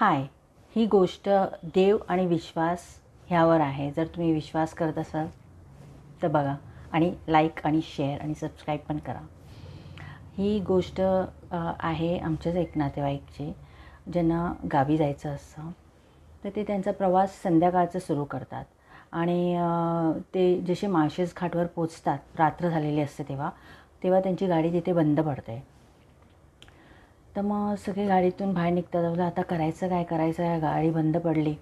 हाय, ही गोष्ट देव आणि विश्वास ह्यावर आहे. जर तुम्ही विश्वास करत असाल तर बघा आणि लाईक आणि शेअर आणि सबस्क्राईब पण करा. ही गोष्ट आहे आमच्याच एक नातेवाईकची, ज्यांना गावी जायचं असतं. तर ते त्यांचा प्रवास संध्याकाळचा सुरू करतात आणि ते जसे माळशेज घाटवर पोचतात, रात्र झालेली असते तेव्हा त्यांची गाडी तिथे बंद पडते. तर मग सगळे गाडीतून बाहेर निघतात. बोललं आता करायचं काय, गाडी बंद पडली.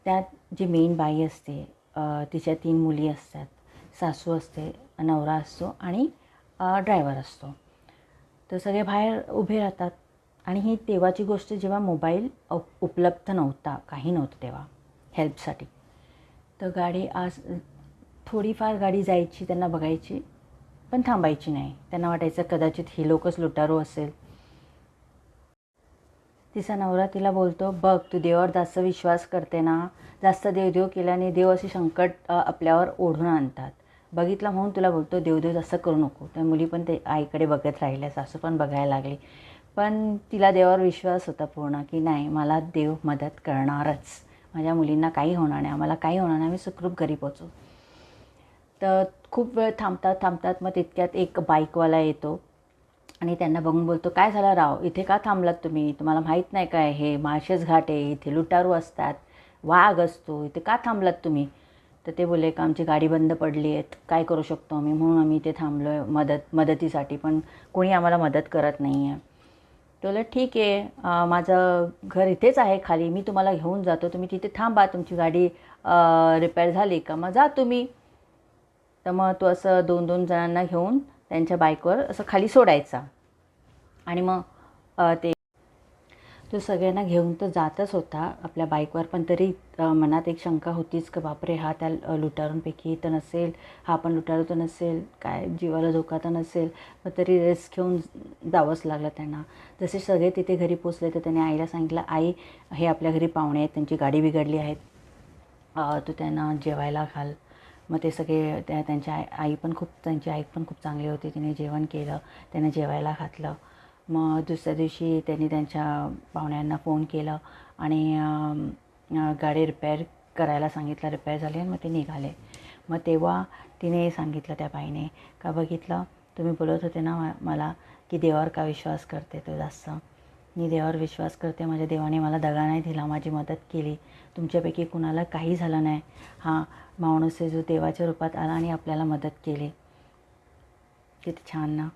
त्यात जी मेन बाई असते, तिच्या 3 मुली असतात, सासू असते, नवरा असतो आणि ड्रायव्हर असतो. तर सगळे बाहेर उभे राहतात. आणि ही तेव्हाची गोष्ट जेव्हा मोबाईल उपलब्ध नव्हता, काही नव्हतं तेव्हा हेल्पसाठी. तर गाडी थोडीफार गाडी जायची, त्यांना बघायची, पण थांबायची नाही. त्यांना वाटायचं कदाचित ही लोकच लुटारू असेल. तिचा नवरा तिला बोलतो, बघ तू देवावर जास्त विश्वास करते ना, जास्त देवदेव केल्याने देव असे संकट आपल्यावर ओढून आणतात. बघितलं म्हणून तुला बोलतो, देवदेव जास्त करू नको. त्या मुली पण ते आईकडे बघत राहिल्या, सासू पण बघायला लागली. पण तिला देवावर विश्वास होता पूर्ण, की नाही मला देव मदत करणारच. माझ्या मुलींना काही होणार नाही, आम्हाला काही होणार नाही, आम्ही सुखरूप घरी पोचू. तर खूप वेळ थांबतात. मग तितक्यात एक बाईकवाला येतो आणि त्यांना बघून बोलतो, काय झालं राव, इथे का थांबलात तुम्ही? तुम्हाला माहीत नाही काय हे माळशेज घाट आहे, इथे लुटारू असतात, वाघ असतो, इथे का थांबलात तुम्ही? तर ते बोलले का आमची गाडी बंद पडली आहे, काय करू शकतो आम्ही, म्हणून आम्ही इथे थांबलो आहे मदतीसाठी, पण कोणी आम्हाला मदत करत नाही आहे. तो बोलला ठीक आहे, माझं घर इथेच आहे खाली, मी तुम्हाला घेऊन जातो, तुम्ही तिथे थांबा, तुमची गाडी रिपेअर झाली का मग जा तुम्ही. तर मग तो असं 2-2 जणांना घेऊन त्यांच्या बाईकवर असं खाली सोडायचा. आणि मग तो सगळ्यांना घेऊन तर जातच होता आपल्या बाईकवर, पण तरी मनात एक शंका होतीच की बापरे, हा त्या लुटारूंपैकी तर नसेल, हा पण लुटारू तर नसेल, काय जीवाला धोका तर नसेल. मग तरी रिस्क घेऊन जावंच लागलं त्यांना. जसे सगळे तिथे घरी पोचले तर त्याने आईला सांगितलं, आई हे आपल्या घरी पाहुणे आहेत, त्यांची गाडी बिघडली आहे, तू त्यांना जेवायला घाल. मग ते सगळे त्यांची आई पण खूप चांगली होती, तिने जेवण केलं, त्यांना जेवायला घातलं. मग दुसऱ्या दिवशी त्यांनी त्यांच्या पाहुण्यांना फोन केलं आणि गाडी रिपेअर करायला सांगितलं. रिपेअर झाली आणि मग ते निघाले. मग तेव्हा तिने सांगितलं त्या बाईने, का बघितलं तुम्ही बोलत होते ना मला की देवावर का विश्वास करते तो जास्त. मी देवावर विश्वास करते, माझ्या देवाने मला दगा नाही दिला, माझी मदत केली. तुमच्यापैकी कुणाला काही झालं नाही. हा माणूस आहे जो देवाच्या रूपात आला आणि आपल्याला मदत केली. किती छान ना.